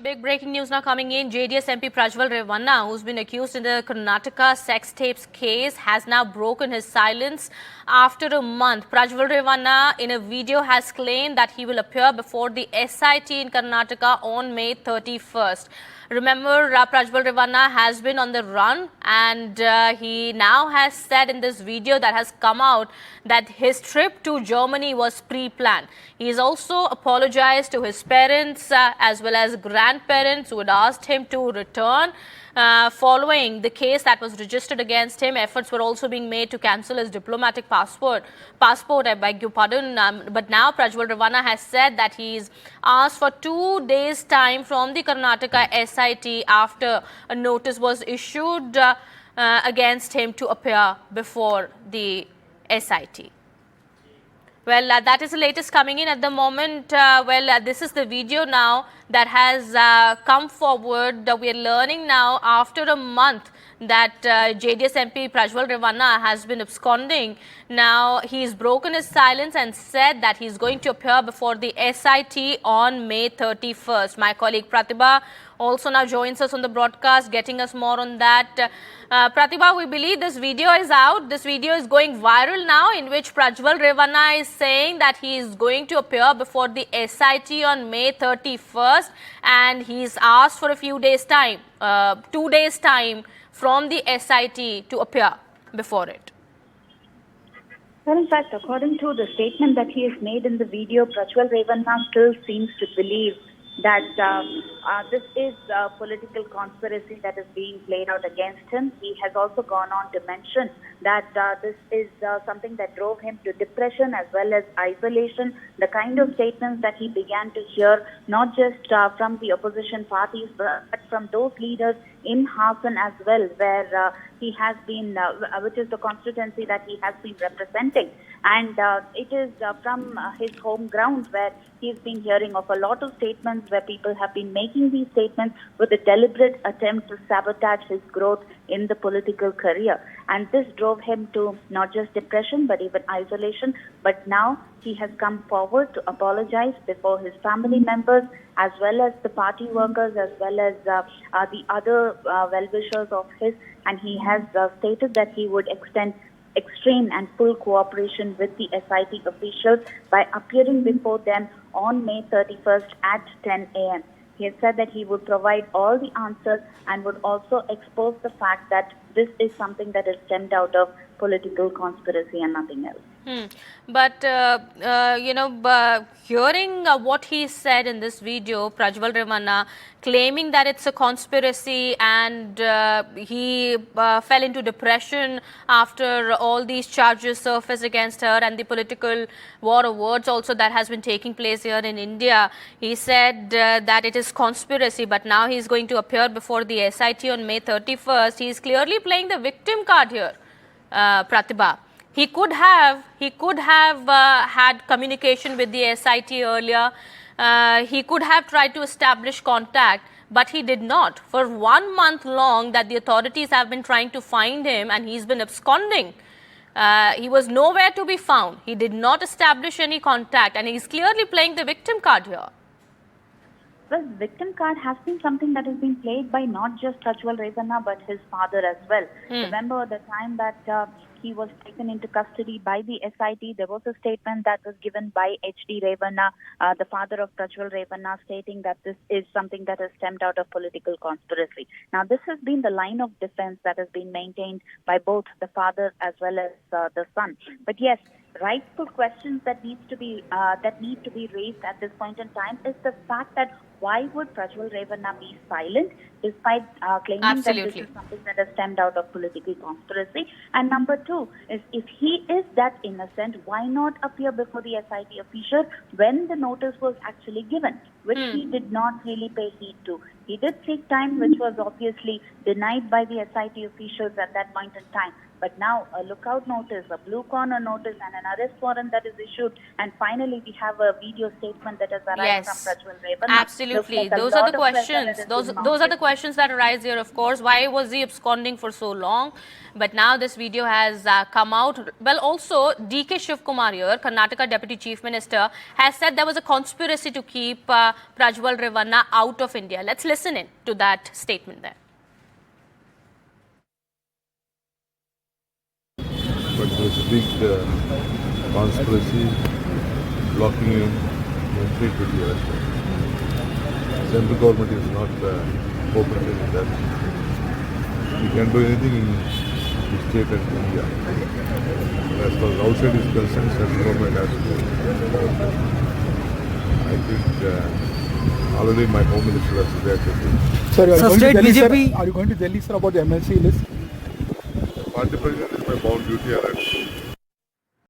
big breaking news now coming in. JDS MP Prajwal Revanna, who's been accused in the Karnataka sex tapes case, has now broken his silence after a month. Prajwal Revanna, in a video, has claimed that he will appear before the SIT in Karnataka on May 31st. Remember, Prajwal Revanna has been on the run, and he now has said in this video that has come out that his trip to Germany was pre-planned. He has also apologized to his parents as well as grandparents who had asked him to return. Following the case that was registered against him, efforts were also being made to cancel his diplomatic passport, I beg your pardon. But now Prajwal Revanna has said that he's asked for 2 days' time from the Karnataka SIT after a notice was issued against him to appear before the SIT. Well, that is the latest coming in at the moment. This is the video now that has come forward. We are learning now after a month that JDS MP Prajwal Revanna has been absconding. Now, he's broken his silence and said that he's going to appear before the SIT on May 31st. My colleague Pratibha also now joins us on the broadcast, getting us more on that. Pratibha, we believe this video is out. This video is going viral now, in which Prajwal Revanna is saying that he is going to appear before the SIT on May 31st, and he's asked for a few days' time, 2 days' time from the SIT to appear before it. Well, in fact, according to the statement that he has made in the video, Prajwal Revanna still seems to believe that this is a political conspiracy that is being played out against him. He has also gone on to mention that this is something that drove him to depression as well as isolation. The kind of statements that he began to hear, not just from the opposition parties, but from those leaders in Hassan as well, where he has been, which is the constituency that he has been representing. And it is from his home ground where he's been hearing of a lot of statements where people have been making these statements with a deliberate attempt to sabotage his growth in the political career. And this drove him to not just depression, but even isolation. But now he has come forward to apologize before his family members, as well as the party workers, as well as the other well-wishers of his. And he has stated that he would extend extreme and full cooperation with the SIT officials by appearing before them on May 31st at 10 a.m. He has said that he would provide all the answers and would also expose the fact that this is something that is stemmed out of political conspiracy and nothing else. But, hearing what he said in this video, Prajwal Revanna claiming that it's a conspiracy and he fell into depression after all these charges surfaced against her and the political war of words also that has been taking place here in India. He said that it is conspiracy, but now he's going to appear before the SIT on May 31st. He's clearly playing the victim card here, Pratibha. He could have had communication with the SIT earlier. He could have tried to establish contact, but he did not. For 1 month long that the authorities have been trying to find him and he's been absconding. He was nowhere to be found. He did not establish any contact, and he's clearly playing the victim card here. Well, victim card has been something that has been played by not just Prajwal Revanna but his father as well. Remember the time that he was taken into custody by the SIT, there was a statement that was given by H.D. Revanna, the father of Prajwal Revanna, stating that this is something that has stemmed out of political conspiracy. Now, this has been the line of defense that has been maintained by both the father as well as the son. But yes, rightful questions that need to be raised at this point in time is the fact that why would Prajwal Revanna be silent despite claiming Absolutely. that this is something that has stemmed out of political conspiracy? And number two is, if he is that innocent, why not appear before the SIT official when the notice was actually given, which he did not really pay heed to? He did seek time, which was obviously denied by the SIT officials at that point in time. But now a lookout notice, a blue corner notice, and an arrest warrant that is issued, and finally we have a video statement that has arrived Yes, from Prajwal Revanna. absolutely. Looks like a Those are lot the of pressure that questions. has Those been those are the mounted. questions that arise here. Of course, why was he absconding for so long? But now this video has come out. Well, also DK Shivkumar here, Karnataka Deputy Chief Minister, has said there was a conspiracy to keep Prajwal Revanna out of India. Let's listen in to that statement there. But there's a big conspiracy blocking him entry to the election. Central government is not cooperating with that. We can do anything in the state and India. As far as outside is concerned, central government has to do. I think already my home minister has reacted. Sir, So going to state Delhi, sir? BJP Are you going to Delhi, sir, about the MLC list? Party president is my bound duty and